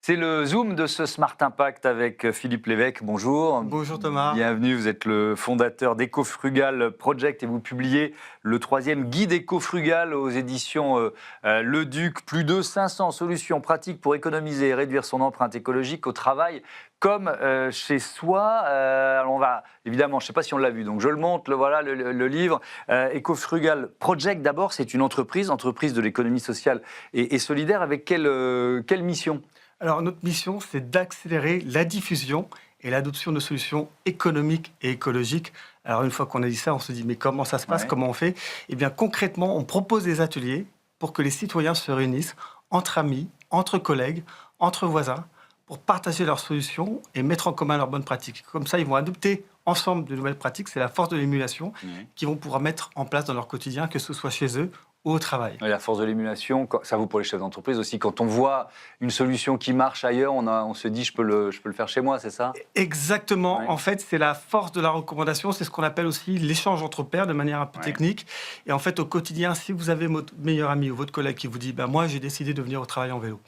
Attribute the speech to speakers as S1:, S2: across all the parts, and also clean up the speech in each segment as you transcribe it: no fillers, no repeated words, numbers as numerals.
S1: C'est le Zoom de ce Smart Impact avec Philippe Lévesque. Bonjour.
S2: Bonjour Thomas.
S1: Bienvenue, vous êtes le fondateur d'EcoFrugal Project et vous publiez le 3e guide éco-frugal aux éditions Le Duc. Plus de 500 solutions pratiques pour économiser et réduire son empreinte écologique au travail comme chez soi. Alors on va, évidemment, je ne sais pas si on l'a vu, donc je le montre, voilà le livre. EcoFrugal Project, d'abord, c'est une entreprise de l'économie sociale et solidaire avec quelle mission ?
S2: Alors notre mission, c'est d'accélérer la diffusion et l'adoption de solutions économiques et écologiques. Alors une fois qu'on a dit ça, on se dit mais comment ça se passe, comment on fait ? Eh bien concrètement, on propose des ateliers pour que les citoyens se réunissent entre amis, entre collègues, entre voisins, pour partager leurs solutions et mettre en commun leurs bonnes pratiques. Comme ça, ils vont adopter ensemble de nouvelles pratiques. C'est la force de l'émulation qu'ils vont pouvoir mettre en place dans leur quotidien, que ce soit chez eux ou au travail.
S1: Et la force de l'émulation, ça vaut pour les chefs d'entreprise aussi. Quand on voit une solution qui marche ailleurs, on se dit je peux le faire chez moi, c'est ça ?
S2: Exactement. En fait, c'est la force de la recommandation. C'est ce qu'on appelle aussi l'échange entre pairs de manière un peu technique. Et en fait, au quotidien, si vous avez votre meilleur ami ou votre collègue qui vous dit moi, j'ai décidé de venir au travail en vélo.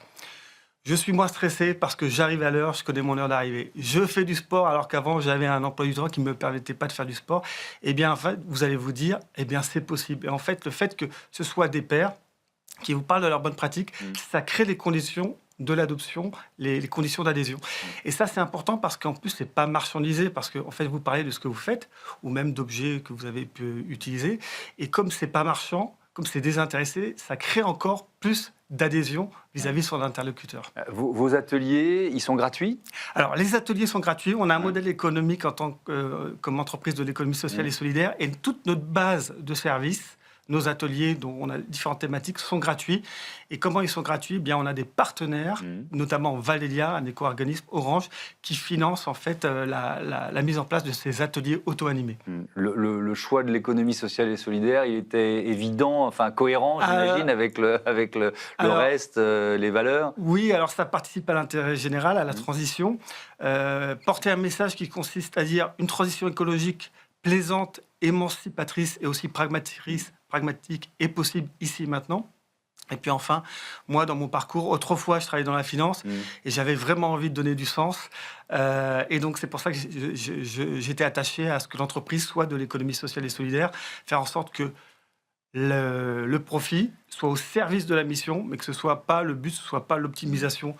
S2: Je suis moins stressé parce que j'arrive à l'heure, je connais mon heure d'arrivée. Je fais du sport alors qu'avant, j'avais un emploi du temps qui ne me permettait pas de faire du sport. Eh bien, en fait, vous allez vous dire, c'est possible. Et en fait, le fait que ce soit des pairs qui vous parlent de leurs bonnes pratiques, ça crée les conditions de l'adoption, les conditions d'adhésion. Et ça, c'est important parce qu'en plus, c'est pas marchandisé, parce que en fait, vous parlez de ce que vous faites, ou même d'objets que vous avez pu utiliser. Et comme c'est pas marchand, comme c'est désintéressé, ça crée encore plus d'adhésion vis-à-vis de son interlocuteur.
S1: Vos ateliers, ils sont gratuits ?
S2: Alors, les ateliers sont gratuits. On a un modèle économique comme entreprise de l'économie sociale et solidaire. Et toute notre base de services, nos ateliers, dont on a différentes thématiques, sont gratuits. Et comment ils sont gratuits ? On a des partenaires, notamment Valélia, un éco-organisme Orange, qui finance en fait la mise en place de ces ateliers auto-animés.
S1: Le choix de l'économie sociale et solidaire, il était évident, enfin cohérent, j'imagine, avec le reste, les valeurs.
S2: Oui, alors ça participe à l'intérêt général, à la transition. Porter un message qui consiste à dire une transition écologique plaisante, émancipatrice et aussi pragmatique est possible ici et maintenant. Et puis enfin, moi, dans mon parcours, autrefois, je travaillais dans la finance et j'avais vraiment envie de donner du sens. Et donc, c'est pour ça que j'étais attaché à ce que l'entreprise soit de l'économie sociale et solidaire, faire en sorte que le profit soit au service de la mission, mais que ce soit pas le but, ce soit pas l'optimisation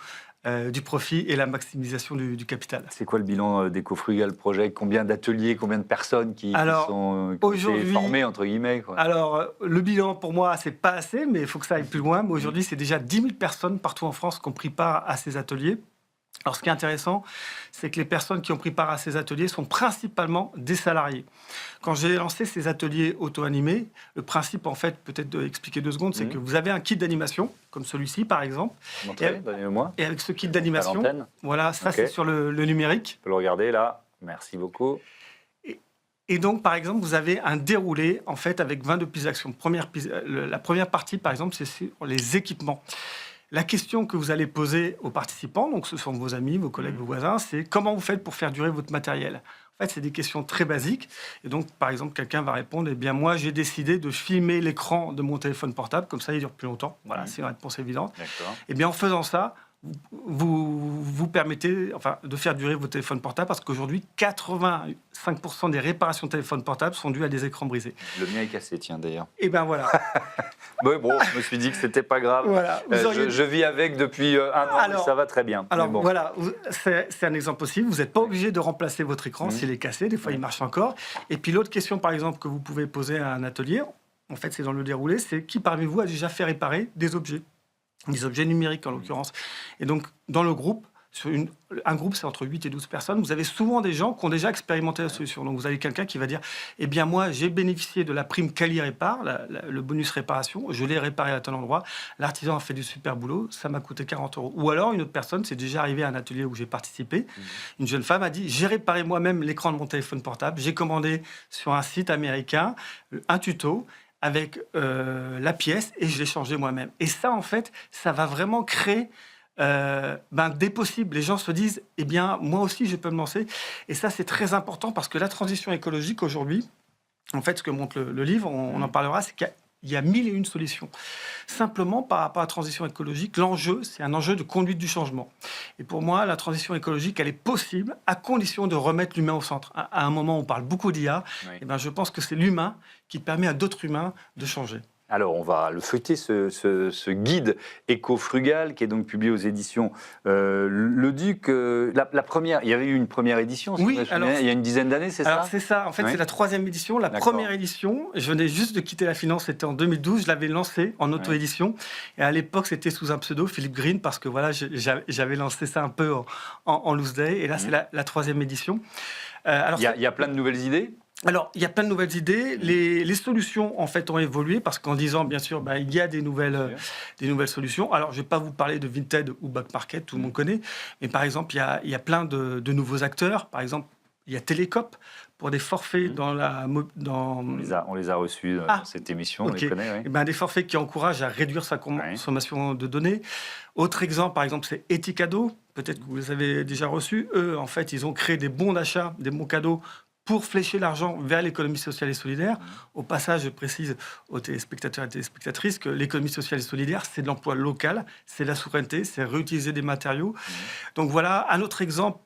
S2: du profit et la maximisation du capital.
S1: C'est quoi le bilan d'EcoFrugal Project ? Combien d'ateliers, combien de personnes qui ont été formées, entre guillemets, quoi ?
S2: Alors, le bilan, pour moi, c'est pas assez, mais il faut que ça aille plus loin. Mais aujourd'hui, c'est déjà 10 000 personnes partout en France qui ont pris part à ces ateliers. Alors, ce qui est intéressant, c'est que les personnes qui ont pris part à ces ateliers sont principalement des salariés. Quand j'ai lancé ces ateliers auto-animés, le principe, en fait, peut-être d'expliquer 2 secondes, c'est que vous avez un kit d'animation, comme celui-ci, par exemple.
S1: Donnez-le-moi.
S2: Et avec ce kit d'animation, voilà, ça, c'est sur le numérique.
S1: On peut le regarder, là. Merci beaucoup.
S2: Et donc, par exemple, vous avez un déroulé, en fait, avec 22 pistes d'action. La première partie, par exemple, c'est sur les équipements. La question que vous allez poser aux participants, donc ce sont vos amis, vos collègues, vos voisins, c'est comment vous faites pour faire durer votre matériel ? En fait, c'est des questions très basiques. Et donc, par exemple, quelqu'un va répondre, moi, j'ai décidé de filmer l'écran de mon téléphone portable, comme ça, il dure plus longtemps. Voilà, c'est une réponse évidente. En faisant ça, vous permettez de faire durer vos téléphones portables parce qu'aujourd'hui, 85% des réparations de téléphones portables sont dues à des écrans brisés.
S1: Le mien est cassé, tiens, d'ailleurs.
S2: Et voilà.
S1: Bon, je me suis dit que c'était pas grave.
S2: Voilà.
S1: Je vis avec depuis 1 an, mais ça va très bien.
S2: Alors voilà, c'est un exemple possible. Vous n'êtes pas obligé de remplacer votre écran s'il est cassé. Des fois, il marche encore. Et puis l'autre question, par exemple, que vous pouvez poser à un atelier, en fait, c'est dans le déroulé, c'est qui parmi vous a déjà fait réparer des objets numériques en l'occurrence. Et donc, dans le groupe, un groupe, c'est entre 8 et 12 personnes, vous avez souvent des gens qui ont déjà expérimenté la solution. Donc, vous avez quelqu'un qui va dire, moi, j'ai bénéficié de la prime Quali Répare, le bonus réparation, je l'ai réparé à tel endroit, l'artisan a fait du super boulot, ça m'a coûté 40 €. Ou alors, une autre personne, c'est déjà arrivé à un atelier où j'ai participé, une jeune femme a dit, j'ai réparé moi-même l'écran de mon téléphone portable, j'ai commandé sur un site américain un tuto, avec la pièce et je l'ai changé moi-même. Et ça, en fait, ça va vraiment créer des possibles. Les gens se disent, moi aussi, je peux me lancer. Et ça, c'est très important parce que la transition écologique, aujourd'hui, en fait, ce que montre le livre, on en parlera, c'est qu'il il y a 1001 solutions. Simplement, par rapport à la transition écologique, l'enjeu, c'est un enjeu de conduite du changement. Et pour moi, la transition écologique, elle est possible à condition de remettre l'humain au centre. À un moment où on parle beaucoup d'IA, eh ben, je pense que c'est l'humain qui permet à d'autres humains de changer.
S1: Alors, on va le feuilleter, ce guide éco-frugal qui est donc publié aux éditions Le Duc. La première, il y avait eu une première édition,
S2: oui, alors,
S1: il y a une dizaine d'années, c'est ça?
S2: Alors, c'est ça. En fait, c'est la 3e édition. La première édition, je venais juste de quitter la finance, c'était en 2012. Je l'avais lancée en auto-édition. Et à l'époque, c'était sous un pseudo, Philippe Green, parce que voilà, j'avais lancé ça un peu en loose day. Et là, c'est la 3e édition.
S1: Alors, il y a plein de nouvelles idées?
S2: Alors, il y a plein de nouvelles idées. Les solutions, en fait, ont évolué parce qu'en 10 ans, bien sûr, il y a des nouvelles solutions. Alors, je ne vais pas vous parler de Vinted ou Back Market, tout le monde connaît. Mais par exemple, il y a plein de nouveaux acteurs. Par exemple, il y a Télécope pour des forfaits
S1: On les a reçus dans cette émission, on les connaît.
S2: Des forfaits qui encouragent à réduire sa consommation de données. Autre exemple, par exemple, c'est Etikado. Peut-être que vous les avez déjà reçus. Eux, en fait, ils ont créé des bons d'achat, des bons cadeaux pour flécher l'argent vers l'économie sociale et solidaire. Au passage, je précise aux téléspectateurs et téléspectatrices que l'économie sociale et solidaire, c'est de l'emploi local, c'est de la souveraineté, c'est réutiliser des matériaux. Donc voilà, un autre exemple,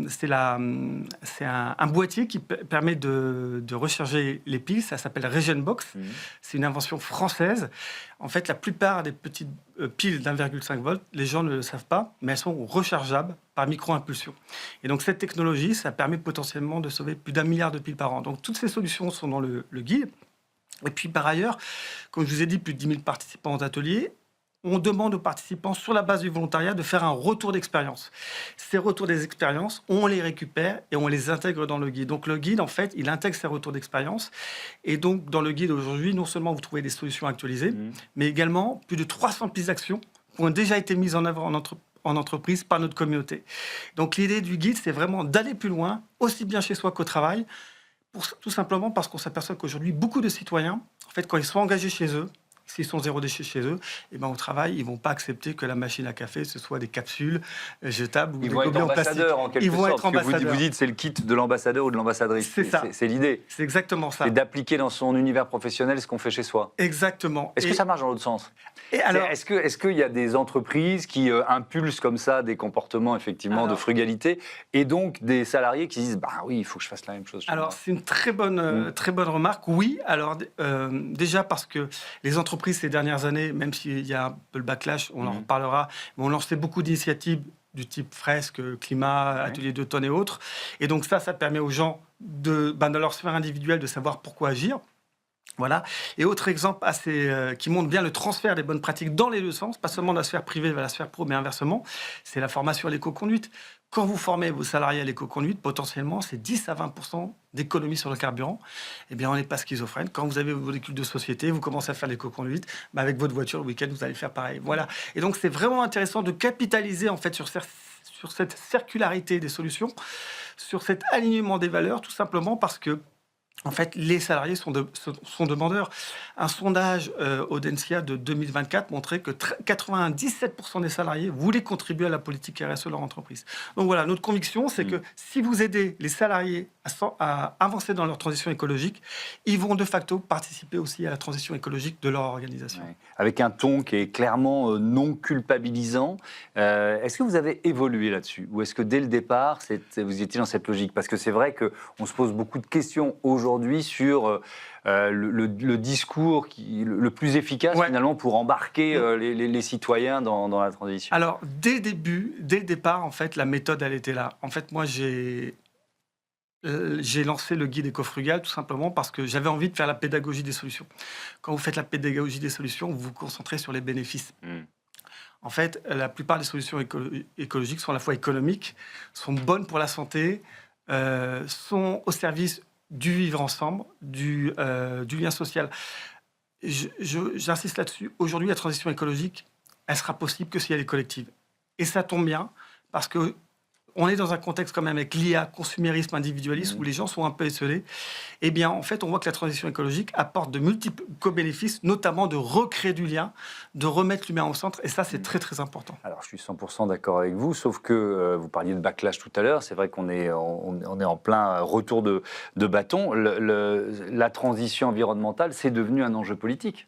S2: c'est un boîtier qui permet de recharger les piles, ça s'appelle Regenbox. C'est une invention française. En fait, la plupart des petites piles d'1,5 volt, les gens ne le savent pas, mais elles sont rechargeables par micro-impulsion. Et donc cette technologie, ça permet potentiellement de sauver plus d'1 milliard de piles par an. Donc toutes ces solutions sont dans le guide. Et puis par ailleurs, comme je vous ai dit, plus de 10 000 participants aux ateliers. On demande aux participants, sur la base du volontariat, de faire un retour d'expérience. Ces retours des expériences, on les récupère et on les intègre dans le guide. Donc le guide, en fait, il intègre ces retours d'expérience. Et donc, dans le guide aujourd'hui, non seulement vous trouvez des solutions actualisées, mais également plus de 300 pistes d'action qui ont déjà été mises en œuvre en entreprise par notre communauté. Donc l'idée du guide, c'est vraiment d'aller plus loin, aussi bien chez soi qu'au travail, tout simplement parce qu'on s'aperçoit qu'aujourd'hui, beaucoup de citoyens, en fait, quand ils sont engagés chez eux, s'ils sont zéro déchet chez eux, et au travail, ils ne vont pas accepter que la machine à café, ce soit des capsules jetables ou des gobelets en plastique.
S1: Ils vont être ambassadeurs. Vous dites c'est le kit de l'ambassadeur ou de l'ambassadrice.
S2: C'est ça.
S1: C'est l'idée.
S2: C'est exactement ça.
S1: C'est d'appliquer dans son univers professionnel ce qu'on fait chez soi.
S2: Exactement.
S1: Est-ce que ça marche dans l'autre sens?
S2: Alors,
S1: est-ce qu'il y a des entreprises qui impulsent comme ça des comportements effectivement de frugalité et donc des salariés qui disent oui, il faut que je fasse la même chose chez moi.
S2: C'est une très bonne remarque. Oui, alors déjà parce que les entreprises ces dernières années, même s'il y a un peu le backlash, on en reparlera, mais on lançait beaucoup d'initiatives du type fresque, climat, atelier d'automne et autres. Et donc ça permet aux gens dans leur sphère individuelle de savoir pourquoi agir. Voilà. Et autre exemple qui montre bien le transfert des bonnes pratiques dans les deux sens, pas seulement de la sphère privée vers la sphère pro, mais inversement, c'est la formation à l'éco-conduite. Quand vous formez vos salariés à l'éco-conduite, potentiellement, c'est 10 à 20% d'économie sur le carburant. Eh bien, on n'est pas schizophrène. Quand vous avez vos véhicules de société, vous commencez à faire l'éco-conduite, avec votre voiture, le week-end, vous allez faire pareil. Voilà. Et donc, c'est vraiment intéressant de capitaliser, en fait, sur cette circularité des solutions, sur cet alignement des valeurs, tout simplement parce que en fait, les salariés sont demandeurs. Un sondage Audencia de 2024 montrait que 97% des salariés voulaient contribuer à la politique RSE de leur entreprise. Donc voilà, notre conviction, c'est que si vous aidez les salariés à avancer dans leur transition écologique, ils vont de facto participer aussi à la transition écologique de leur organisation.
S1: Ouais. Avec un ton qui est clairement non culpabilisant. Est-ce que vous avez évolué là-dessus? Ou est-ce que dès le départ, vous étiez dans cette logique? Parce que c'est vrai qu'on se pose beaucoup de questions aujourd'hui sur le discours le plus efficace finalement pour embarquer les citoyens dans la transition.
S2: Alors, dès le départ, en fait, la méthode, elle était là. En fait, moi, j'ai lancé le guide éco-frugal tout simplement parce que j'avais envie de faire la pédagogie des solutions. Quand vous faites la pédagogie des solutions, vous vous concentrez sur les bénéfices. En fait, la plupart des solutions écologiques sont à la fois économiques, sont bonnes pour la santé, sont au service du vivre ensemble, du lien social. J'insiste là-dessus. Aujourd'hui, la transition écologique, elle sera possible que si elle est collective. Et ça tombe bien, parce que on est dans un contexte quand même avec l'IA, consumérisme, individualisme, où les gens sont un peu esselés. Eh bien, en fait, on voit que la transition écologique apporte de multiples co-bénéfices, notamment de recréer du lien, de remettre l'humain au centre. Et ça, c'est très, très important.
S1: Alors, je suis 100% d'accord avec vous, sauf que vous parliez de backlash tout à l'heure. C'est vrai qu'on est, on est en plein retour de bâton. La transition environnementale, c'est devenu un enjeu politique.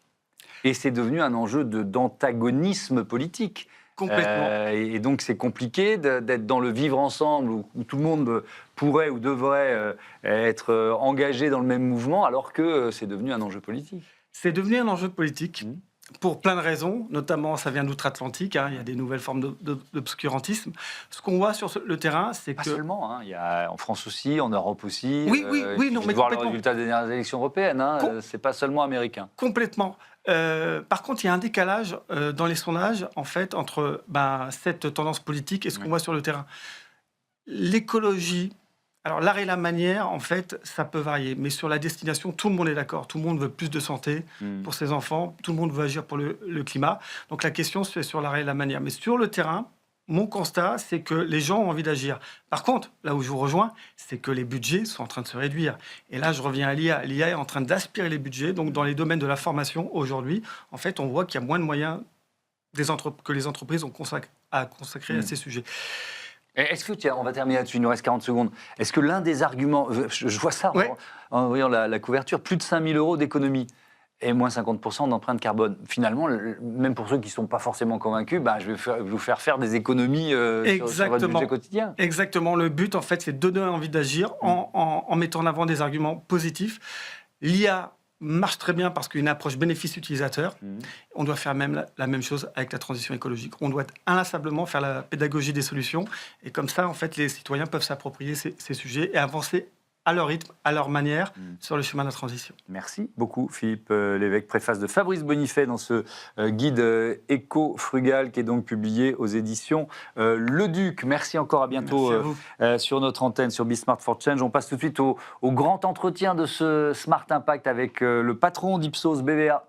S1: Et c'est devenu un enjeu d'antagonisme politique.
S2: Complètement.
S1: Et donc, c'est compliqué d'être dans le vivre ensemble où tout le monde pourrait ou devrait être engagé dans le même mouvement, alors que c'est devenu un enjeu politique.
S2: C'est devenu un enjeu politique pour plein de raisons, notamment ça vient d'outre-Atlantique, il y a des nouvelles formes d'obscurantisme. Ce qu'on voit sur le terrain, c'est
S1: Pas
S2: que...
S1: seulement, il y a en France aussi, en Europe aussi.
S2: Oui, non, mais
S1: voir le
S2: complètement.
S1: résultat des dernières élections européennes, c'est pas seulement américain.
S2: Complètement. Par contre, il y a un décalage dans les sondages, en fait, entre cette tendance politique et ce qu'on voit sur le terrain. L'écologie, alors l'art et la manière, en fait, ça peut varier. Mais sur la destination, tout le monde est d'accord. Tout le monde veut plus de santé pour ses enfants. Tout le monde veut agir pour le climat. Donc la question se fait sur l'art et la manière. Mais sur le terrain, mon constat, c'est que les gens ont envie d'agir. Par contre, là où je vous rejoins, c'est que les budgets sont en train de se réduire. Et là, je reviens à l'IA. L'IA est en train d'aspirer les budgets. Donc, dans les domaines de la formation, aujourd'hui, en fait, on voit qu'il y a moins de moyens que les entreprises ont consacré à ces sujets.
S1: Est-ce que, tiens, on va terminer là-dessus, il nous reste 40 secondes. Est-ce que l'un des arguments, je vois ça en voyant la couverture, plus de 5 000 € d'économie et moins 50% d'empreinte carbone. Finalement, même pour ceux qui ne sont pas forcément convaincus, je vais vous faire des économies sur votre budget quotidien.
S2: Exactement. Le but, en fait, c'est de donner envie d'agir en mettant en avant des arguments positifs. L'IA marche très bien parce qu'il y a une approche bénéfice utilisateur. On doit faire même la même chose avec la transition écologique. On doit inlassablement faire la pédagogie des solutions. Et comme ça, en fait, les citoyens peuvent s'approprier ces sujets et avancer à leur rythme, à leur manière, sur le chemin de la transition.
S1: Merci beaucoup Philippe Lévesque, préface de Fabrice Bonifay dans ce guide éco-frugal qui est donc publié aux éditions Le Duc. Merci encore, à bientôt sur notre antenne, sur Bismart for Change. On passe tout de suite au grand entretien de ce Smart Impact avec le patron d'Ipsos BVA.